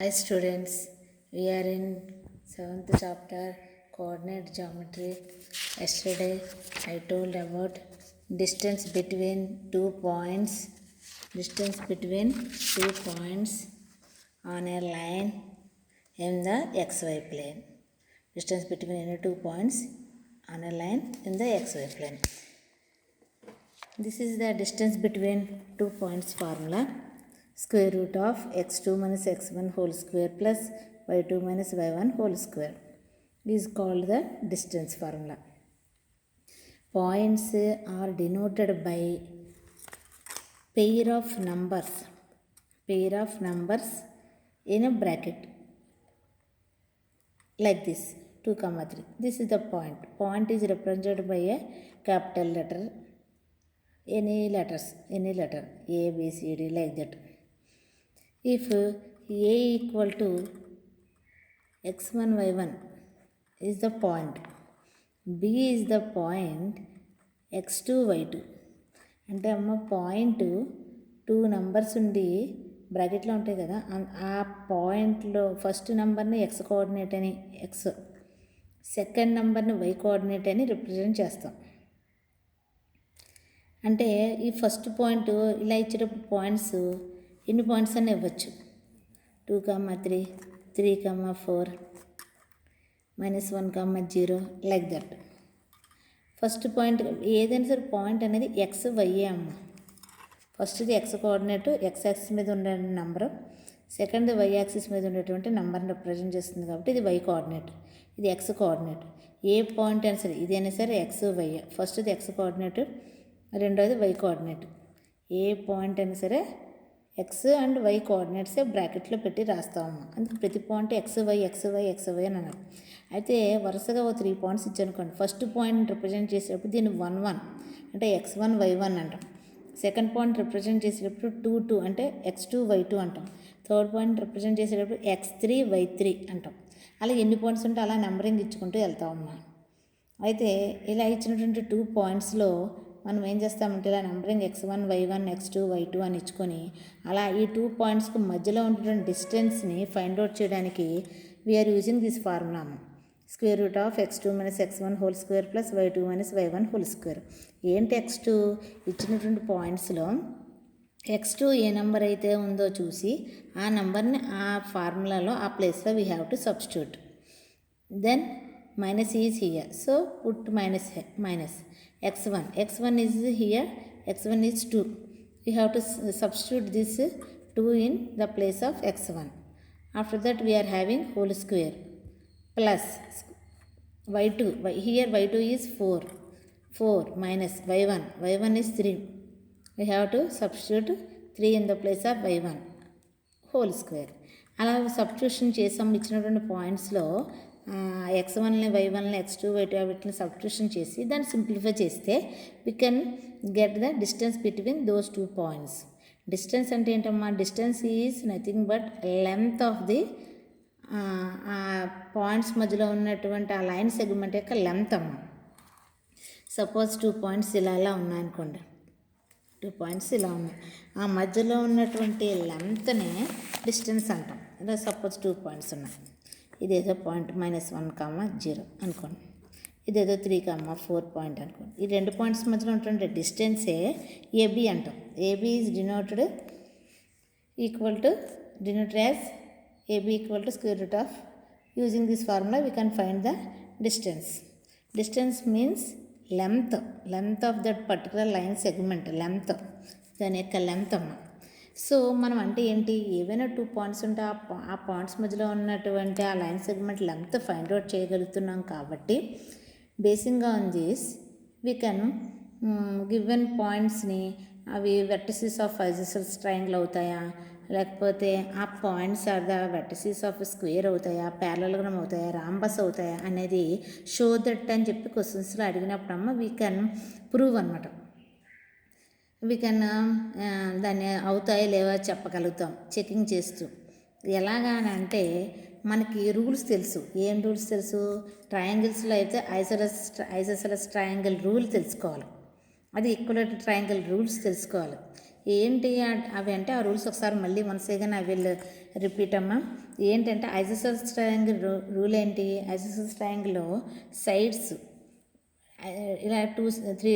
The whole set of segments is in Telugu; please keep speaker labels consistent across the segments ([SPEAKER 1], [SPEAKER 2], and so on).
[SPEAKER 1] Hi students, we are in 7th chapter coordinate geometry. Yesterday I told about distance between 2 points. Distance between 2 points on a line in the xy plane. Distance between any 2 points on a line in the xy plane. This is the distance between 2 points formula. Square root of x2 minus x1 whole square plus y2 minus y1 whole square is called the distance formula. Points are denoted by pair of numbers in a bracket like this 2, 3. This is the point. Point is represented by a capital letter, any letter A, B, C, D like that. If A equal to x1 y1 is the point, B is the point, x2 y2 అంటే అమ్మ పాయింట్ 2 నెంబర్స్ ఉండి బ్రాకెట్లో ఉంటాయి కదా, ఆ పాయింట్లో ఫస్ట్ నెంబర్ని ఎక్స్ కోఆర్డినేట్ అని ఎక్స్, సెకండ్ నెంబర్ని వై కోఆర్డినేట్ అని రిప్రజెంట్ చేస్తాం. అంటే ఈ ఫస్ట్ పాయింట్ ఇలా ఇచ్చేటప్పుడు పాయింట్స్ ఎన్ని పాయింట్స్ అని ఇవ్వచ్చు, 2, 3, 3, 4, -1, 0 లైక్ దట్. ఫస్ట్ పాయింట్ ఏదైనా సరే పాయింట్ అనేది ఎక్స్ వైఏ అమ్మ. ఫస్ట్ది ఎక్స్ కోఆర్డినేట్ ఎక్స్ యాక్సిస్ మీద ఉండే నెంబరు, సెకండ్ వై యాక్సిస్ మీద ఉండేటువంటి నెంబర్ని రిప్రజెంట్ చేస్తుంది కాబట్టి ఇది వై కోఆర్డినేట్, ఇది ఎక్స్ కోఆర్డినేట్. ఏ పాయింట్ అయినా సరే ఇదైనా సరే ఎక్స్ వై, ఫస్ట్ది ఎక్స్ కోఆర్డినేట్, రెండోది వై కోఆర్డినేట్. ఏ పాయింట్ అయినా సరే ఎక్స్ అండ్ వై కోఆర్డినేట్సే బ్రాకెట్లో పెట్టి రాస్తామమ్మా. అందుకే ప్రతి పాయింట్ ఎక్స్ వై అని అన్నారు. అయితే వరుసగా 3 పాయింట్స్ ఇచ్చానుకోండి, ఫస్ట్ పాయింట్ రిప్రజెంట్ చేసేటప్పుడు దీన్ని 1, 1 అంటే x1 y1 అంటాం. సెకండ్ పాయింట్ రిప్రజెంట్ చేసేటప్పుడు 2, 2 అంటే x2 y2 అంటాం. థర్డ్ పాయింట్ రిప్రజెంట్ చేసేటప్పుడు x3 y3 అంటాం. అలా ఎన్ని పాయింట్స్ ఉంటే అలా నెంబరింగ్ ఇచ్చుకుంటూ వెళ్తామమ్మా. అయితే ఇలా ఇచ్చినటువంటి 2 పాయింట్స్లో మనం ఏం చేస్తామంటే ఇలా numbering x1 y1 x2 y2 అని ఇచ్చుకొని అలా ఈ 2 పాయింట్స్కి మధ్యలో ఉన్నటువంటి డిస్టెన్స్ని ఫైండ్ అవుట్ చేయడానికి we are using this formula. Square root of x2 minus x1 whole square plus y2 minus y1 whole square. ఏంటి x2? ఇచ్చినటువంటి పాయింట్స్లో x2 ఏ నెంబర్ అయితే ఉందో చూసి ఆ నెంబర్ని ఆ ఫార్ములాలో ఆ ప్లేస్లో we have to substitute. Then minus is here, so put minus x1 is here, x1 is 2. We have to substitute this 2 in the place of x1. After that we are having whole square plus y2, here y2 is 4 minus y1 is 3. We have to substitute 3 in the place of y1 whole square. అలా సబ్స్టిట్యూషన్ చేసాం. ఇచ్చినటువంటి పాయింట్స్లో x1ని y1ని x2 y2 వీటిని సబ్స్టిట్యూషన్ చేసి దాన్ని సింప్లిఫై చేస్తే we can get the distance between those 2 points. Distance అంటే ఏంటమ్మా? Distance is nothing but length of the points మధ్యలో ఉన్నటువంటి ఆ లైన్ సెగ్మెంట్ యొక్క లెంత్ అమ్మ. సపోజ్ 2 పాయింట్స్ ఇలా ఉన్నాయనుకోండి, 2 పాయింట్స్ ఇలా ఉన్నాయి, ఆ మధ్యలో ఉన్నటువంటి లెంత్ని డిస్టెన్స్ అంటాం. ఇలా సపోజ్ 2 పాయింట్స్ ఉన్నాయి, ఇదేదో పాయింట్ -1, 0 అనుకోండి, ఇదేదో 3, 4 పాయింట్ అనుకోండి. ఈ 2 పాయింట్స్ మధ్యలో ఉన్నటువంటి డిస్టెన్సే ఏబి అంటాం. AB is denoted as AB equal to square root of, using this formula we can find the distance. Distance means length of that particular line segment, దాని యొక్క లెంత్ అమ్మ. సో మనం అంటే ఏంటి, ఏవైనా 2 పాయింట్స్ ఉంటే ఆ పాయింట్స్ మధ్యలో ఉన్నటువంటి ఆ line segment length find out చేయగలుగుతున్నాం కాబట్టి బేసింగ్గా on this we can given పాయింట్స్ని అవి వెర్టిసెస్ ఆఫ్ ఐసోసెల్స్ ట్రయాంగిల్ అవుతాయా, లేకపోతే ఆ points are the vertices of square అవుతాయా, ప్యారలగ్రామ్ అవుతాయా, రాంబస్ అవుతాయా అనేది షో దట్ అని చెప్పి క్వశ్చన్స్లో అడిగినప్పుడమ్మ వీ కెన్ ప్రూవ్ అనమాట. వీ కెన్ దాన్ని అవుతాయో లేవో చెప్పగలుగుతాం చెకింగ్ చేస్తూ. ఎలాగానంటే మనకి రూల్స్ తెలుసు. ఏం రూల్స్ తెలుసు? ట్రయాంగిల్స్లో అయితే ఐసోసెలస్ ట్రయాంగిల్ రూల్ తెలుసుకోవాలి, అది ఈక్వలేటర్ ట్రయాంగిల్ రూల్స్ తెలుసుకోవాలి. ఏంటి అవి అంటే ఆ రూల్స్ ఒకసారి మళ్ళీ once again I will repeat అమ్మా. ఏంటంటే ఐసోసెల్స్ ట్రయాంగిల్ రూల్ ఏంటి? ఐసోసెల్స్ ట్రయాంగిల్లో సైడ్స్ ఇలా 3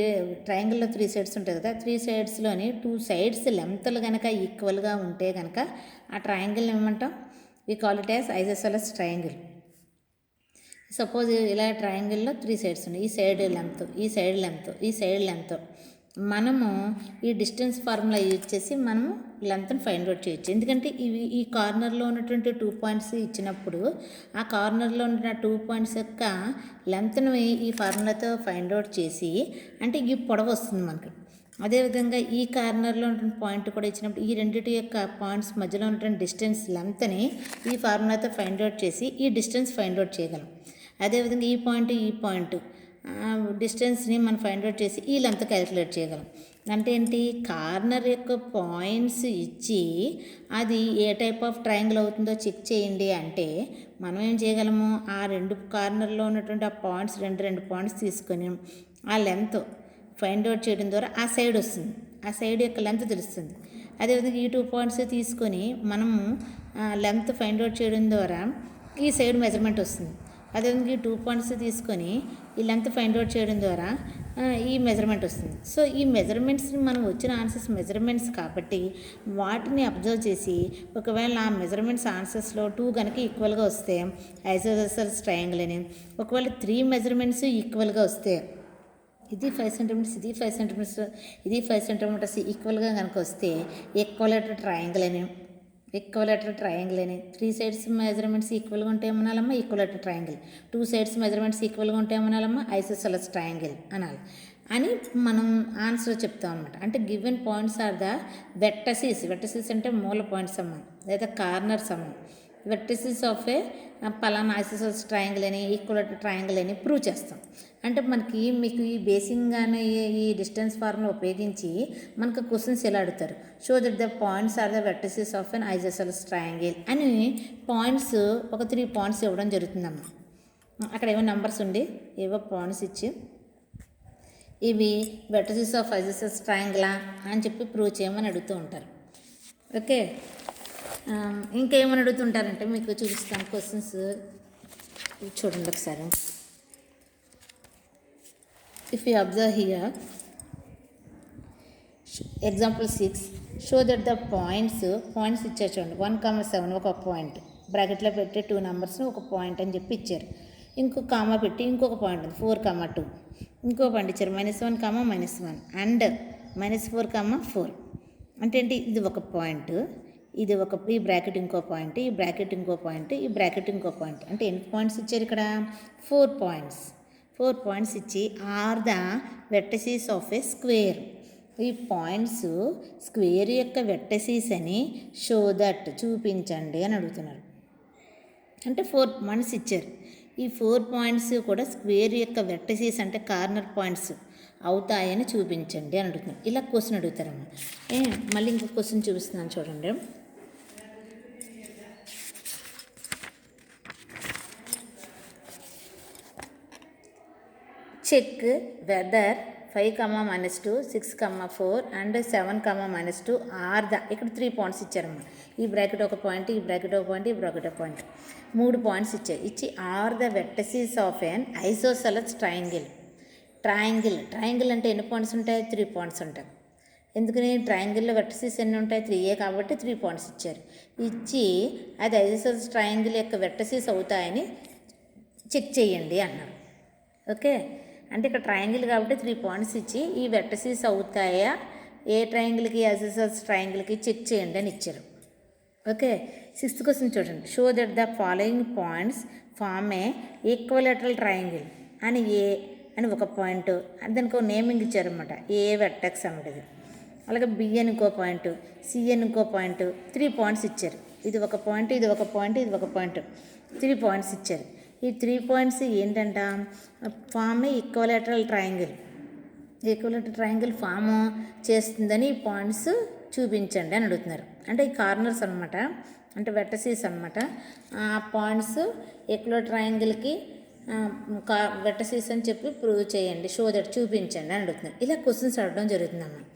[SPEAKER 1] ట్రయాంగిల్లో 3 సైడ్స్ ఉంటాయి కదా, 3 సైడ్స్లోని 2 సైడ్స్ లెంత్లు కనుక ఈక్వల్గా ఉంటే కనుక ఆ ట్రయాంగిల్ ఏమంటాం? We call it as isosceles triangle. Suppose ఇలా ట్రయాంగిల్లో 3 సైడ్స్ ఉన్నాయి, ఈ సైడ్ లెంత్, ఈ సైడ్ లెంత్, ఈ సైడ్ లెంత్. మనము ఈ డిస్టెన్స్ ఫార్ములా యూజ్ చేసి మనము లెంత్ని ఫైండ్ అవుట్ చేయొచ్చు. ఎందుకంటే ఈ కార్నర్లో ఉన్నటువంటి 2 పాయింట్స్ ఇచ్చినప్పుడు ఆ కార్నర్లో ఉన్న 2 పాయింట్స్ యొక్క లెంత్ని ఈ ఫార్ములాతో ఫైండ్ అవుట్ చేసి, అంటే ఈ పొడవు వస్తుంది మనకు. అదేవిధంగా ఈ కార్నర్లో ఉన్నటువంటి పాయింట్ కూడా ఇచ్చినప్పుడు ఈ రెండింటి యొక్క పాయింట్స్ మధ్యలో ఉన్నటువంటి డిస్టెన్స్ లెంత్ని ఈ ఫార్ములాతో ఫైండ్ అవుట్ చేసి ఈ డిస్టెన్స్ ఫైండ్ అవుట్ చేయగలం. అదేవిధంగా ఈ పాయింట్ డిస్టెన్స్ని మనం ఫైండ్ అవుట్ చేసి ఈ లెంత్ క్యాలిక్యులేట్ చేయగలం. అంటే ఏంటి? కార్నర్ యొక్క పాయింట్స్ ఇచ్చి అది ఏ టైప్ ఆఫ్ ట్రయాంగిల్ అవుతుందో చెక్ చేయండి అంటే మనం ఏం చేయగలము? ఆ 2 కార్నర్లో ఉన్నటువంటి ఆ పాయింట్స్ రెండు పాయింట్స్ తీసుకొని ఆ లెంత్ ఫైండ్ అవుట్ చేయడం ద్వారా ఆ సైడ్ వస్తుంది, ఆ సైడ్ యొక్క లెంత్ తెలుస్తుంది. అదేవిధంగా ఈ 2 పాయింట్స్ తీసుకొని మనము లెంత్ ఫైండ్ అవుట్ చేయడం ద్వారా ఈ సైడ్ మెజర్మెంట్ వస్తుంది. అదేవిధంగా ఈ 2 పాయింట్స్ తీసుకొని ఈ లెంత్ ఫైండ్ అవుట్ చేయడం ద్వారా ఈ మెజర్మెంట్ వస్తుంది. సో ఈ మెజర్మెంట్స్ని మనం వచ్చిన ఆన్సర్స్ మెజర్మెంట్స్ కాబట్టి వాటిని అబ్జర్వ్ చేసి ఒకవేళ ఆ మెజర్మెంట్స్ ఆన్సర్స్లో 2 కనుక ఈక్వల్గా వస్తే ఐసోసెల్స్ ట్రయాంగిల్ అని, ఒకవేళ 3 మెజర్మెంట్స్ ఈక్వల్గా వస్తే ఇది 5 సెంటీమీటర్స్, ఇది 5 సెంటీమీటర్స్, ఇది 5 సెంటీమీటర్స్ ఈక్వల్గా కనుక వస్తే ఈక్వలేటర్ ట్రయాంగిల్ అని, ఈక్వలేటర్ ట్రయాంగిల్ అని. 3 సైడ్స్ మెజర్మెంట్స్ ఈక్వల్గా ఉంటే ఏమనాలమ్మా? Equilateral triangle. 2 సైడ్స్ మెజర్మెంట్స్ ఈక్వల్గా ఉంటే ఏమనాలమ్మా? ఐసోసెల్స్ ట్రయాంగిల్ అనాలి అని మనం ఆన్సర్ చెప్తాం అనమాట. అంటే given points are the vertices. Vertices అంటే మూల పాయింట్స్ అమ్మ, లేదా కార్నర్స్ అమ్మ. వెర్టిసెస్ ఆఫ్ ఏ పలానా ఐసోసెల్స్ ట్రయాంగిల్ అని, ఈక్వలేటర్ ట్రయాంగిల్ అని ప్రూవ్ చేస్తాం. అంటే మీకు ఈ బేసింగ్గానే ఈ డిస్టెన్స్ ఫార్ములా ఉపయోగించి మనకు క్వశ్చన్స్ ఎలా అడుగుతారు? Show that the points are the vertices of an isosceles triangle అని పాయింట్స్ ఒక 3 పాయింట్స్ ఇవ్వడం జరుగుతుందమ్మా. అక్కడ ఏవో నెంబర్స్ ఉండి ఏవో పాయింట్స్ ఇచ్చి ఇవి వెర్టిసెస్ ఆఫ్ ఐసోసెల్స్ ట్రయాంగిలా అని చెప్పి ప్రూవ్ చేయమని అడుగుతూ ఉంటారు. ఓకే, ఇంకేమని అడుగుతుంటారంటే మీకు చూపిస్తాను క్వశ్చన్స్ చూడండి ఒకసారి. If you observe here, example 6, show that the points ఇచ్చారు చూడండి. 1,7 ఒక పాయింట్, బ్రాకెట్లో పెట్టి 2 నెంబర్స్ని ఒక పాయింట్ అని చెప్పి ఇచ్చారు. ఇంకో కామా పెట్టి ఇంకొక పాయింట్ ఉంది 4,2. ఇంకో పాయింట్ ఇచ్చారు -1, -1 అండ్ -4, 4. అంటే ఏంటి? ఇది ఒక పాయింట్, ఇది ఈ బ్రాకెట్ ఇంకో పాయింట్, ఈ బ్రాకెట్ ఇంకో పాయింట్, ఈ బ్రాకెట్ ఇంకో పాయింట్. అంటే ఎన్ని పాయింట్స్ ఇచ్చారు ఇక్కడ? 4 పాయింట్స్. 4 పాయింట్స్ ఇచ్చి are the vertices of a square. ఈ పాయింట్స్ స్క్వేర్ యొక్క వెర్టిసెస్ అని షో దట్ చూపించండి అని అడుగుతున్నారు. అంటే 4 పాయింట్స్ ఇచ్చారు. ఈ 4 పాయింట్స్ కూడా స్క్వేర్ యొక్క వెర్టిసెస్ అంటే కార్నర్ పాయింట్స్ అవుతాయని చూపించండి అని అడుగుతున్నారు. ఇలా క్వశ్చన్ అడుగుతారమ్మా. మళ్ళీ ఇంకో క్వశ్చన్ చూపిస్తున్నాను చూడండి. Check whether 5, -2, 6, 4 and 7, -2 are the. ఇక్కడ 3 పాయింట్స్ ఇచ్చారమ్మా. ఈ బ్రాకెట్ ఒక పాయింట్, ఈ బ్రాకెట్ ఒక పాయింట్, ఈ బ్రాకెట్ ఒక పాయింట్, 3 పాయింట్స్ ఇచ్చారు. ఇచ్చి are the vertices of an isosceles triangle. Triangle అంటే ఎన్ని పాయింట్స్ ఉంటాయి? 3 పాయింట్స్ ఉంటాయి. ఎందుకని? ట్రయాంగిల్లో వెర్టిసెస్ ఎన్ని ఉంటాయి? 3 కాబట్టి 3 పాయింట్స్ ఇచ్చారు. ఇచ్చి అది ఐసోసెల్స్ ట్రయాంగిల్ యొక్క వెర్టిసెస్ అవుతాయని చెక్ చేయండి అన్నారు. ఓకే, అంటే ఇక్కడ ట్రయాంగిల్ కాబట్టి 3 పాయింట్స్ ఇచ్చి ఈ వెర్టిసెస్ అవుతాయా ఏ ట్రయాంగిల్కి? ఐసోసెల్స్ ట్రయాంగిల్కి చెక్ చేయండి అని ఇచ్చారు. ఓకే, 6th క్వశ్చన్ చూడండి. Show that the following points form a equilateral triangle అని ఏ అని ఒక పాయింట్, దానికి ఒక నేమింగ్ ఇచ్చారనమాట. ఏ వెర్టెక్స్ అన్నది. అలాగే బి అని ఇంకో పాయింట్, సి అని ఇంకో పాయింట్, 3 పాయింట్స్ ఇచ్చారు. ఇది ఒక పాయింట్, ఇది ఒక పాయింట్, ఇది ఒక పాయింట్, 3 పాయింట్స్ ఇచ్చారు. ఈ 3 పాయింట్స్ ఏంటంట? Form equilateral triangle. Equilateral triangle form చేస్తుందని ఈ పాయింట్స్ చూపించండి అని అడుగుతున్నారు. అంటే ఈ కార్నర్స్ అనమాట, అంటే వెర్టిసెస్ అనమాట. ఆ పాయింట్స్ ఈక్వలేటరల్ ట్రయాంగిల్కి వెర్టిసెస్ అని చెప్పి ప్రూవ్ చేయండి, షో దట్ చూపించండి అని అడుగుతున్నారు. ఇలా క్వశ్చన్స్ అడగడం జరుగుతుందన్నమాట.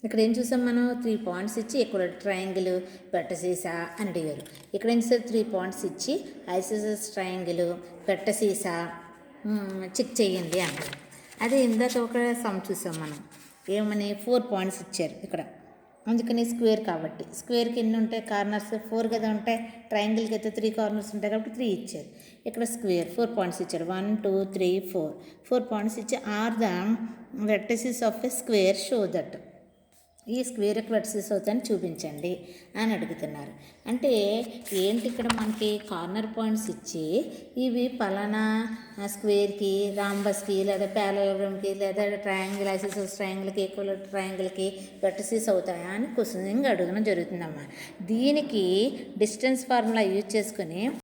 [SPEAKER 1] ఇక్కడ ఏం చూసాం మనం 3 పాయింట్స్ ఇచ్చి ఇక్కడ ట్రయాంగిల్ పెట్టసీసా అని అడిగారు. ఇక్కడ ఏం చేస్తారు 3 పాయింట్స్ ఇచ్చి ఐసోసెల్స్ ట్రయాంగిల్ పెట్టసీసా చెక్ చేయండి అంటారు. అదే ఇందాక ఒక సమ్ చూసాం మనం ఏమని 4 పాయింట్స్ ఇచ్చారు ఇక్కడ, అందుకని స్క్వేర్ కాబట్టి స్క్వేర్కి ఎన్ని ఉంటాయి కార్నర్స్ 4 కదా ఉంటాయి, ట్రయాంగిల్కి అయితే 3 కార్నర్స్ ఉంటాయి కాబట్టి 3 ఇచ్చారు. ఇక్కడ స్క్వేర్ 4 పాయింట్స్ ఇచ్చారు 1 2 3 4 పాయింట్స్ ఇచ్చి are the vertices of a square show that ఈ స్క్వేర్ యొక్క వెర్టిసెస్ అవుతాయని చూపించండి అని అడుగుతున్నారు. అంటే ఏంటి ఇక్కడ మనకి కార్నర్ పాయింట్స్ ఇచ్చి ఇవి పలానా స్క్వేర్కి రాంబస్కి లేదా ప్యారలగ్రామ్కి లేదా ట్రయాంగిల్ ఐసోసెల్స్ ట్రయాంగిల్కి ఈక్వల్ ట్రయాంగిల్కి వెర్టిసెస్ అవుతాయా అని క్వశ్చనింగ్ అడగడం జరుగుతుందమ్మా. దీనికి డిస్టెన్స్ ఫార్ములా యూజ్ చేసుకుని